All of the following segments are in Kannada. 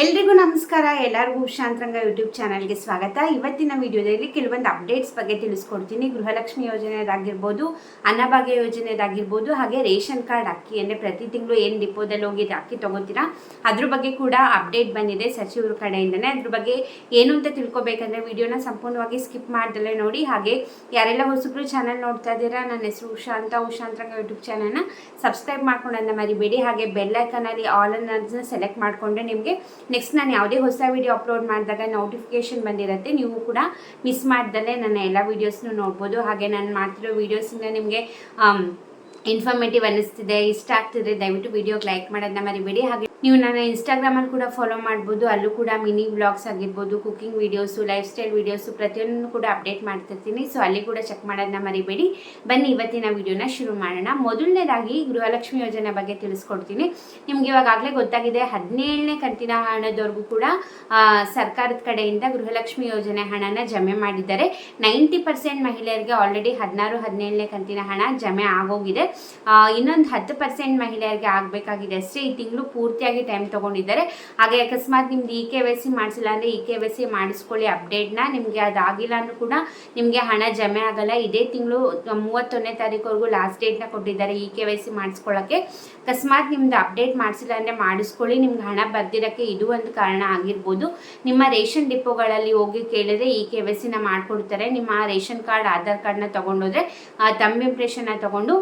ಎಲ್ರಿಗೂ ನಮಸ್ಕಾರ. ಎಲ್ಲರಿಗೂ ಉಷಾಂತರಂಗ ಯೂಟ್ಯೂಬ್ ಚಾನಲ್ಗೆ ಸ್ವಾಗತ. ಇವತ್ತಿನ ವಿಡಿಯೋದಲ್ಲಿ ಕೆಲವೊಂದು ಅಪ್ಡೇಟ್ಸ್ ಬಗ್ಗೆ ತಿಳಿಸ್ಕೊಡ್ತೀನಿ. ಗೃಹಲಕ್ಷ್ಮಿ ಯೋಜನೆದಾಗಿರ್ಬೋದು, ಅನ್ನಭಾಗ್ಯ ಯೋಜನೆದಾಗಿರ್ಬೋದು, ಹಾಗೆ ರೇಷನ್ ಕಾರ್ಡ್ ಅಕ್ಕಿ ಅಂದರೆ ಪ್ರತಿ ತಿಂಗಳು ಏನು ಡಿಪೋದಲ್ಲಿ ಹೋಗಿ ಅಕ್ಕಿ ತೊಗೋತೀರಾ ಅದ್ರ ಬಗ್ಗೆ ಕೂಡ ಅಪ್ಡೇಟ್ ಬಂದಿದೆ ಸಚಿವರ ಕಡೆಯಿಂದನೇ. ಅದ್ರ ಬಗ್ಗೆ ಏನು ಅಂತ ತಿಳ್ಕೊಬೇಕಂದ್ರೆ ವಿಡಿಯೋನ ಸಂಪೂರ್ಣವಾಗಿ ಸ್ಕಿಪ್ ಮಾಡ್ದಲೇ ನೋಡಿ. ಹಾಗೆ ಯಾರೆಲ್ಲ ಹೊಸಬ್ರು ಚಾನಲ್ ನೋಡ್ತಾ ಇದ್ದೀರಾ, ನನ್ನ ಹೆಸರು ಉಷಾಂತರಂಗ ಯೂಟ್ಯೂಬ್ ಚಾನಲ್ನ ಸಬ್ಸ್ಕ್ರೈಬ್ ಮಾಡ್ಕೊಂಡನ್ನ ಮರಿಬೇಡಿ. ಹಾಗೆ ಬೆಲ್ ಐಕನಲ್ಲಿ ಆಲ್ ಅನ್ನೋದನ್ನ ಸೆಲೆಕ್ಟ್ ಮಾಡಿಕೊಂಡ್ರೆ ನಿಮಗೆ ನೆಕ್ಸ್ಟ್ ನಾನು ಯಾವುದೇ ಹೊಸ ವಿಡಿಯೋ ಅಪ್ಲೋಡ್ ಮಾಡಿದಾಗ ನೋಟಿಫಿಕೇಶನ್ ಬಂದಿರುತ್ತೆ. ನೀವು ಕೂಡ ಮಿಸ್ ಮಾಡ್ದಲ್ಲೇ ನನ್ನ ಎಲ್ಲ ವೀಡಿಯೋಸ್ನು ನೋಡ್ಬೋದು. ಹಾಗೆ ನಾನು ಮಾಡ್ತಿರೋ ವೀಡಿಯೋಸಿಂದ ನಿಮಗೆ ಇನ್ಫಾರ್ಮೇಟಿವ್ ಅನ್ನಿಸ್ತಿದೆ, ಇಷ್ಟ ಆಗ್ತಿದೆ, ದಯವಿಟ್ಟು ವಿಡಿಯೋಗೆ ಲೈಕ್ ಮಾಡೋದನ್ನ ಮರಿಬೇಡಿ. ಹಾಗೆ ನೀವು ನನ್ನ ಇನ್ಸ್ಟಾಗ್ರಾಮಲ್ಲಿ ಕೂಡ ಫಾಲೋ ಮಾಡ್ಬೋದು. ಅಲ್ಲೂ ಕೂಡ ಮಿನಿ ವ್ಲಾಗ್ಸ್ ಆಗಿರ್ಬೋದು, cooking videos, life style videos ಪ್ರತಿಯೊಂದನ್ನು ಕೂಡ ಅಪ್ಡೇಟ್ ಮಾಡ್ತಿರ್ತೀನಿ. ಸೊ ಅಲ್ಲಿ ಕೂಡ ಚೆಕ್ ಮಾಡೋದನ್ನ ಮರಿಬೇಡಿ. ಬನ್ನಿ ಇವತ್ತಿನ ವಿಡಿಯೋನ ಶುರು ಮಾಡೋಣ. ಮೊದಲನೇದಾಗಿ ಗೃಹಲಕ್ಷ್ಮಿ ಯೋಜನೆ ಬಗ್ಗೆ ತಿಳಿಸ್ಕೊಡ್ತೀನಿ. ನಿಮ್ಗೆ ಇವಾಗಲೇ ಗೊತ್ತಾಗಿದೆ, 17ನೇ ಕಂತಿನ ಹಣದವರೆಗೂ ಕೂಡ ಸರ್ಕಾರದ ಕಡೆಯಿಂದ ಗೃಹಲಕ್ಷ್ಮಿ ಯೋಜನೆ ಹಣನ ಜಮೆ ಮಾಡಿದ್ದಾರೆ. 90% ಮಹಿಳೆಯರಿಗೆ ಆಲ್ರೆಡಿ 16-17ನೇ ಕಂತಿನ ಹಣ ಜಮೆ ಆಗೋಗಿದೆ. ಇನ್ನೊಂದು 10% ಮಹಿಳೆಯರಿಗೆ ಆಗಬೇಕಾಗಿದೆ ಅಷ್ಟೇ. ಈ ತಿಂಗಳು ಪೂರ್ತಿಯಾಗಿ ಟೈಮ್ ತೊಗೊಂಡಿದ್ದಾರೆ. ಹಾಗೆ ಅಕಸ್ಮಾತ್ ನಿಮ್ದು EKYC ಮಾಡಿಸಿಲ್ಲ ಅಂದರೆ EKYC ಮಾಡಿಸ್ಕೊಳ್ಳಿ ಅಪ್ಡೇಟ್ನ. ನಿಮಗೆ ಅದಾಗಿಲ್ಲ ಅಂದರೂ ಕೂಡ ನಿಮಗೆ ಹಣ ಜಮೆ ಆಗಲ್ಲ. ಇದೇ ತಿಂಗಳು 31ನೇ ತಾರೀಕುವರೆಗೂ ಲಾಸ್ಟ್ ಡೇಟ್ನ ಕೊಟ್ಟಿದ್ದಾರೆ EKYC ಮಾಡಿಸ್ಕೊಳ್ಳೋಕ್ಕೆ. ಅಕಸ್ಮಾತ್ ನಿಮ್ದು ಅಪ್ಡೇಟ್ ಮಾಡಿಸಿಲ್ಲ ಅಂದರೆ ಮಾಡಿಸ್ಕೊಳ್ಳಿ. ನಿಮ್ಗೆ ಹಣ ಬರ್ದಿರೋಕ್ಕೆ ಇದು ಒಂದು ಕಾರಣ ಆಗಿರ್ಬೋದು. ನಿಮ್ಮ ರೇಷನ್ ಡಿಪೋಗಳಲ್ಲಿ ಹೋಗಿ ಕೇಳಿದ್ರೆ EKYCನ ಮಾಡಿಕೊಡ್ತಾರೆ. ನಿಮ್ಮ ರೇಷನ್ ಕಾರ್ಡ್, ಆಧಾರ್ ಕಾರ್ಡ್ನ ತೊಗೊಂಡೋದ್ರೆ ತಮ್ಮ ಇಂಪ್ರೆಷನ್ನ ತೊಗೊಂಡು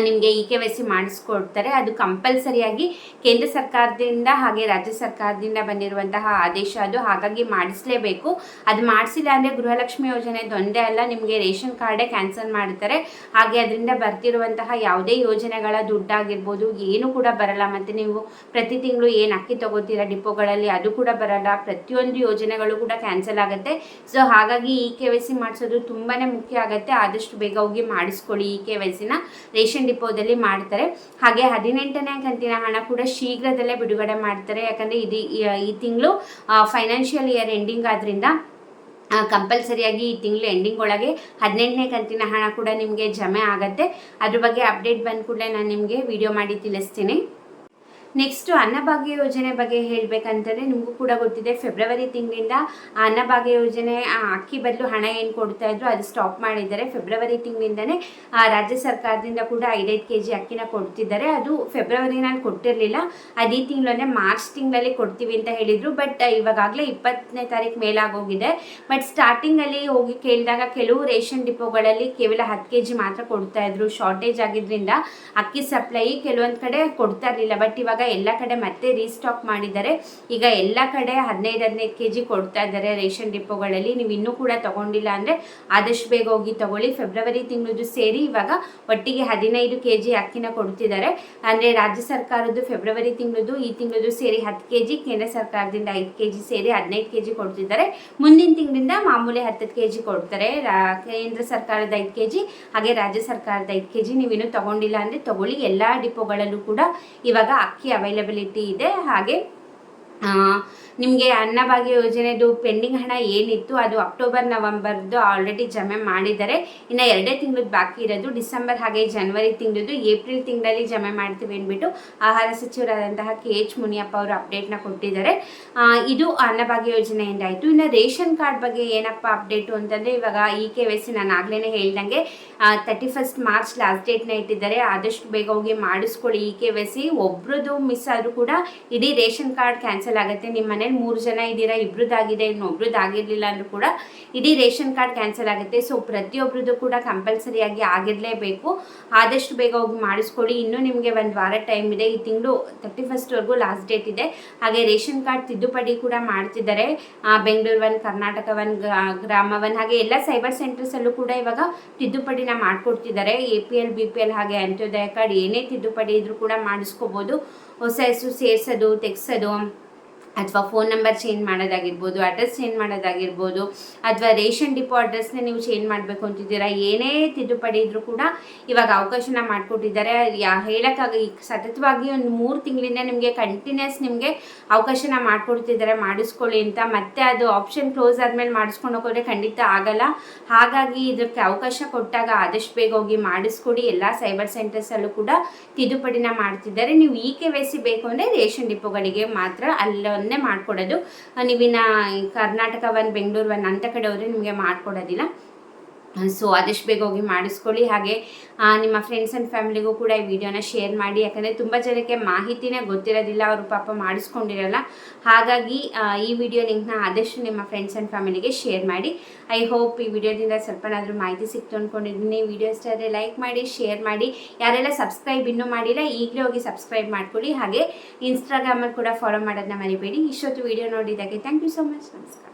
ನಿಮಗೆ EKYC ಮಾಡಿಸ್ಕೊಡ್ತಾರೆ. ಅದು ಕಂಪಲ್ಸರಿಯಾಗಿ ಕೇಂದ್ರ ಸರ್ಕಾರದಿಂದ ಹಾಗೆ ರಾಜ್ಯ ಸರ್ಕಾರದಿಂದ ಬಂದಿರುವಂತಹ ಆದೇಶ ಅದು. ಹಾಗಾಗಿ ಮಾಡಿಸಲೇಬೇಕು. ಅದು ಮಾಡಿಸಿಲ್ಲ ಅಂದರೆ ಗೃಹಲಕ್ಷ್ಮಿ ಯೋಜನೆದೊಂದೇ ಅಲ್ಲ, ನಿಮಗೆ ರೇಷನ್ ಕಾರ್ಡೇ ಕ್ಯಾನ್ಸಲ್ ಮಾಡ್ತಾರೆ. ಹಾಗೆ ಅದರಿಂದ ಬರ್ತಿರುವಂತಹ ಯಾವುದೇ ಯೋಜನೆಗಳ ದುಡ್ಡಾಗಿರ್ಬೋದು ಏನು ಕೂಡ ಬರಲ್ಲ. ಮತ್ತು ನೀವು ಪ್ರತಿ ತಿಂಗಳು ಏನು ಅಕ್ಕಿ ತೊಗೋತೀರಾ ಡಿಪೋಗಳಲ್ಲಿ ಅದು ಕೂಡ ಬರಲ್ಲ. ಪ್ರತಿಯೊಂದು ಯೋಜನೆಗಳು ಕೂಡ ಕ್ಯಾನ್ಸಲ್ ಆಗುತ್ತೆ. ಸೊ ಹಾಗಾಗಿ EKYC ಮಾಡಿಸೋದು ತುಂಬಾ ಮುಖ್ಯ ಆಗುತ್ತೆ. ಆದಷ್ಟು ಬೇಗ ಹೋಗಿ ಮಾಡಿಸ್ಕೊಳ್ಳಿ EKYCನ. ರೇಷನ್ ಡಿಪೋದಲ್ಲಿ ಮಾಡ್ತಾರೆ. ಹಾಗೆ 18ನೇ ಕಂತಿನ ಹಣ ಕೂಡ ಶೀಘ್ರದಲ್ಲೇ ಬಿಡುಗಡೆ ಮಾಡ್ತಾರೆ. ಯಾಕಂದರೆ ಈ ತಿಂಗಳು ಫೈನಾನ್ಷಿಯಲ್ ಇಯರ್ ಎಂಡಿಂಗ್ ಆದ್ದರಿಂದ ಕಂಪಲ್ಸರಿಯಾಗಿ ಈ ತಿಂಗಳು ಎಂಡಿಂಗ್ ಒಳಗೆ 18ನೇ ಕಂತಿನ ಹಣ ಕೂಡ ನಿಮಗೆ ಜಮೆ ಆಗುತ್ತೆ. ಅದ್ರ ಬಗ್ಗೆ ಅಪ್ಡೇಟ್ ಬಂದ ಕೂಡಲೇ ನಾನು ನಿಮಗೆ ವಿಡಿಯೋ ಮಾಡಿ ತಿಳಿಸ್ತೀನಿ. ನೆಕ್ಸ್ಟು ಅನ್ನಭಾಗ್ಯ ಯೋಜನೆ ಬಗ್ಗೆ ಹೇಳಬೇಕಂತಂದರೆ ನಿಮಗೂ ಕೂಡ ಗೊತ್ತಿದೆ, ಫೆಬ್ರವರಿ ತಿಂಗಳಿಂದ ಅನ್ನಭಾಗ್ಯ ಯೋಜನೆ ಅಕ್ಕಿ ಬದಲು ಹಣ ಏನು ಕೊಡ್ತಾ ಇದ್ರು ಅದು ಸ್ಟಾಪ್ ಮಾಡಿದ್ದಾರೆ. ಫೆಬ್ರವರಿ ತಿಂಗಳಿಂದನೇ ರಾಜ್ಯ ಸರ್ಕಾರದಿಂದ ಕೂಡ 5-5 kg ಅಕ್ಕಿನ ಕೊಡ್ತಿದ್ದಾರೆ. ಅದು ಫೆಬ್ರವರಿನಲ್ಲಿ ಕೊಟ್ಟಿರಲಿಲ್ಲ, ಅದು ಈ ತಿಂಗಳನ್ನೇ ಮಾರ್ಚ್ ತಿಂಗಳಲ್ಲಿ ಕೊಡ್ತೀವಿ ಅಂತ ಹೇಳಿದರು. ಬಟ್ ಇವಾಗಲೇ 20ನೇ ತಾರೀಕು ಮೇಲಾಗೋಗಿದೆ. ಬಟ್ ಸ್ಟಾರ್ಟಿಂಗಲ್ಲಿ ಹೋಗಿ ಕೇಳಿದಾಗ ಕೆಲವು ರೇಷನ್ ಡಿಪೋಗಳಲ್ಲಿ ಕೇವಲ 10 kg ಮಾತ್ರ ಕೊಡ್ತಾ ಇದ್ರು. ಶಾರ್ಟೇಜ್ ಆಗಿದ್ದರಿಂದ ಅಕ್ಕಿ ಸಪ್ಲೈ ಕೆಲವೊಂದು ಕಡೆ ಕೊಡ್ತಾ ಇರಲಿಲ್ಲ. ಬಟ್ ಇವಾಗ ಎಲ್ಲ ಕಡೆ ಮತ್ತೆ ರೀಸ್ಟಾಕ್ ಮಾಡಿದ್ದಾರೆ. ಈಗ ಎಲ್ಲ ಕಡೆ 15-15 kg ಕೊಡ್ತಾ ಇದ್ದಾರೆ ರೇಷನ್ ಡಿಪೋಗಳಲ್ಲಿ. ನೀವು ಇನ್ನೂ ಕೂಡ ತಗೊಂಡಿಲ್ಲ ಅಂದರೆ ಆದಷ್ಟು ಬೇಗ ಹೋಗಿ ತಗೊಳ್ಳಿ. ಫೆಬ್ರವರಿ ತಿಂಗಳದ್ದು ಸೇರಿ ಇವಾಗ ಒಟ್ಟಿಗೆ 15 kg ಅಕ್ಕಿನ ಕೊಡ್ತಿದ್ದಾರೆ. ಅಂದರೆ ರಾಜ್ಯ ಸರ್ಕಾರದ್ದು ಫೆಬ್ರವರಿ ತಿಂಗಳದ್ದು ಈ ತಿಂಗಳದ್ದು ಸೇರಿ 10 kg, ಕೇಂದ್ರ ಸರ್ಕಾರದಿಂದ 5 kg ಸೇರಿ 15 kg ಕೊಡ್ತಿದ್ದಾರೆ. ಮುಂದಿನ ತಿಂಗಳಿಂದ ಮಾಮೂಲಿ 10 kg ಕೊಡ್ತಾರೆ. ಕೇಂದ್ರ ಸರ್ಕಾರದ 5 kg ಹಾಗೆ ರಾಜ್ಯ ಸರ್ಕಾರದ 5 kg. ನೀವಿನ್ನೂ ತಗೊಂಡಿಲ್ಲ ಅಂದರೆ ತಗೊಳ್ಳಿ. ಎಲ್ಲ ಡಿಪೋಗಳಲ್ಲೂ ಕೂಡ ಇವಾಗ ಅಕ್ಕಿ ಅವೈಲಬಿಲಿಟಿ ಇದೆ. ಹಾಗೆ ನಿಮಗೆ ಅನ್ನಭಾಗ್ಯ ಯೋಜನೆದು ಪೆಂಡಿಂಗ್ ಹಣ ಏನಿತ್ತು ಅದು ಅಕ್ಟೋಬರ್ ನವಂಬರ್ದು ಆಲ್ರೆಡಿ ಜಮೆ ಮಾಡಿದ್ದಾರೆ. ಇನ್ನು 2 ತಿಂಗಳದ್ದು ಬಾಕಿ ಇರೋದು ಡಿಸೆಂಬರ್ ಹಾಗೆ ಜನವರಿ ತಿಂಗಳದ್ದು ಏಪ್ರಿಲ್ ತಿಂಗಳಲ್ಲಿ ಜಮೆ ಮಾಡ್ತೀವಿ ಅಂದ್ಬಿಟ್ಟು ಆಹಾರ ಸಚಿವರಾದಂತಹ KH ಮುನಿಯಪ್ಪ ಅವರು ಅಪ್ಡೇಟ್ನ ಕೊಟ್ಟಿದ್ದಾರೆ. ಇದು ಅನ್ನಭಾಗ್ಯ ಯೋಜನೆಯಿಂದ ಆಯಿತು. ಇನ್ನು ರೇಷನ್ ಕಾರ್ಡ್ ಬಗ್ಗೆ ಏನಪ್ಪ ಅಪ್ಡೇಟು ಅಂತಂದರೆ ಇವಾಗ EKYC ನಾನು ಆಗ್ಲೇ ಹೇಳ್ದಂಗೆ 31st ಮಾರ್ಚ್ ಲಾಸ್ಟ್ ಡೇಟ್ನ ಇಟ್ಟಿದ್ದಾರೆ. ಆದಷ್ಟು ಬೇಗ ಹೋಗಿ ಮಾಡಿಸ್ಕೊಳ್ಳಿ EKYC. ಒಬ್ರದ್ದು ಮಿಸ್ ಆದರೂ ಕೂಡ ಇಡೀ ರೇಷನ್ ಕಾರ್ಡ್ ಕ್ಯಾನ್ಸಲ್ ಆಗುತ್ತೆ. ನಿಮ್ಮ ಮನೇಲಿ 3 ಜನ ಇದ್ದೀರಾ, ಇಬ್ರದ್ದಾಗಿದೆ, ಇನ್ನೊಬ್ರದ್ದು ಆಗಿರಲಿಲ್ಲ ಅಂದರೂ ಕೂಡ ಇಡೀ ರೇಷನ್ ಕಾರ್ಡ್ ಕ್ಯಾನ್ಸಲ್ ಆಗುತ್ತೆ. ಸೊ ಪ್ರತಿಯೊಬ್ಬರದ್ದು ಕೂಡ ಕಂಪಲ್ಸರಿಯಾಗಿ ಆಗಿರಲೇಬೇಕು. ಆದಷ್ಟು ಬೇಗ ಹೋಗಿ ಮಾಡಿಸ್ಕೊಳ್ಳಿ. ಇನ್ನೂ ನಿಮಗೆ ಒಂದು ವಾರ ಟೈಮ್ ಇದೆ. ಈ ತಿಂಗಳು 31st ಲಾಸ್ಟ್ ಡೇಟ್ ಇದೆ. ಹಾಗೆ ರೇಷನ್ ಕಾರ್ಡ್ ತಿದ್ದುಪಡಿ ಕೂಡ ಮಾಡ್ತಿದ್ದಾರೆ. ಬೆಂಗಳೂರು 1, ಕರ್ನಾಟಕ 1, ಗ್ರಾಮ 1 ಹಾಗೆ ಎಲ್ಲ ಸೈಬರ್ ಸೆಂಟರ್ಸಲ್ಲೂ ಕೂಡ ಇವಾಗ ತಿದ್ದುಪಡಿನ ಮಾಡಿಕೊಡ್ತಿದ್ದಾರೆ. APL, BPL ಹಾಗೆ ಅಂತ್ಯೋದಯ ಕಾರ್ಡ್ ಏನೇ ತಿದ್ದುಪಡಿ ಇದ್ರೂ ಕೂಡ ಮಾಡಿಸ್ಕೋಬೋದು. ಹೊಸ ಹೆಸರು ಸೇರಿಸೋದು, ತೆಗೆಸೋದು ಅಥವಾ ಫೋನ್ ನಂಬರ್ ಚೇಂಜ್ ಮಾಡೋದಾಗಿರ್ಬೋದು, ಅಡ್ರೆಸ್ ಚೇಂಜ್ ಮಾಡೋದಾಗಿರ್ಬೋದು, ಅಥವಾ ರೇಷನ್ ಡಿಪೋ ಅಡ್ರೆಸ್ನ ನೀವು ಚೇಂಜ್ ಮಾಡಬೇಕು ಅಂತಿದ್ದೀರಾ, ಏನೇ ತಿದ್ದುಪಡಿ ಇದ್ರೂ ಕೂಡ ಇವಾಗ ಅವಕಾಶನ ಮಾಡಿಕೊಟ್ಟಿದ್ದಾರೆ. ಹೇಳೋಕ್ಕಾಗ ಸತತವಾಗಿ ಒಂದು 3 ತಿಂಗಳಿಂದ ನಿಮಗೆ ಕಂಟಿನ್ಯೂಸ್ ನಿಮಗೆ ಅವಕಾಶನ ಮಾಡಿಕೊಡ್ತಿದ್ದಾರೆ ಮಾಡಿಸ್ಕೊಳ್ಳಿ ಅಂತ. ಮತ್ತೆ ಅದು ಆಪ್ಷನ್ ಕ್ಲೋಸ್ ಆದಮೇಲೆ ಮಾಡಿಸ್ಕೊಂಡು ಹೋಗೋದ್ರೆ ಖಂಡಿತ ಆಗಲ್ಲ. ಹಾಗಾಗಿ ಇದಕ್ಕೆ ಅವಕಾಶ ಕೊಟ್ಟಾಗ ಆದಷ್ಟು ಬೇಗ ಹೋಗಿ ಮಾಡಿಸ್ಕೊಡಿ. ಎಲ್ಲ ಸೈಬರ್ ಸೆಂಟರ್ಸಲ್ಲೂ ಕೂಡ ತಿದ್ದುಪಡಿನ ಮಾಡ್ತಿದ್ದಾರೆ. ನೀವು EKYC ಬೇಕು ಅಂದರೆ ರೇಷನ್ ಡಿಪೋಗಳಿಗೆ ಮಾತ್ರ ಅಲ್ಲೊಂದು ಒಂದೇ ಮಾಡಿಕೊಡೋದು. ನೀವಿನ ಕರ್ನಾಟಕ ಒನ್, ಬೆಂಗಳೂರು ಒನ್ ಅಂಥ ಕಡೆ ಹೋದರೆ ನಿಮಗೆ ಮಾಡಿಕೊಡೋದಿಲ್ಲ. ಸೊ ಆದಷ್ಟು ಬೇಗ ಹೋಗಿ ಮಾಡಿಸ್ಕೊಳ್ಳಿ. ಹಾಗೆ ನಿಮ್ಮ ಫ್ರೆಂಡ್ಸ್ ಆ್ಯಂಡ್ ಫ್ಯಾಮಿಲಿಗೂ ಕೂಡ ಈ ವಿಡಿಯೋನ ಶೇರ್ ಮಾಡಿ. ಯಾಕಂದರೆ ತುಂಬ ಜನಕ್ಕೆ ಮಾಹಿತಿನೇ ಗೊತ್ತಿರೋದಿಲ್ಲ, ಅವರು ಪಾಪ ಮಾಡಿಸ್ಕೊಂಡಿರಲ್ಲ. ಹಾಗಾಗಿ ಈ ವಿಡಿಯೋ ಲಿಂಕ್ನ ಆದಷ್ಟು ನಿಮ್ಮ ಫ್ರೆಂಡ್ಸ್ ಆ್ಯಂಡ್ ಫ್ಯಾಮಿಲಿಗೆ ಶೇರ್ ಮಾಡಿ. ಐ ಹೋಪ್ ಈ ವಿಡಿಯೋದಿಂದ ಸ್ವಲ್ಪನಾದರೂ ಮಾಹಿತಿ ಸಿಕ್ತು ಅಂದ್ಕೊಂಡಿದ್ದೀನಿ. ವಿಡಿಯೋ ಇಷ್ಟ ಆದರೆ ಲೈಕ್ ಮಾಡಿ, ಶೇರ್ ಮಾಡಿ. ಯಾರೆಲ್ಲ ಸಬ್ಸ್ಕ್ರೈಬ್ ಇನ್ನೂ ಮಾಡಿಲ್ಲ ಈಗಲೇ ಹೋಗಿ ಸಬ್ಸ್ಕ್ರೈಬ್ ಮಾಡ್ಕೊಳ್ಳಿ. ಹಾಗೆ ಇನ್ಸ್ಟಾಗ್ರಾಮಲ್ಲಿ ಕೂಡ ಫಾಲೋ ಮಾಡೋದನ್ನ ಮರಿಬೇಡಿ. ಇಷ್ಟೊತ್ತು ವಿಡಿಯೋ ನೋಡಿದ್ದಕ್ಕೆ ಥ್ಯಾಂಕ್ ಯು ಸೊ ಮಚ್. ನಮಸ್ಕಾರ.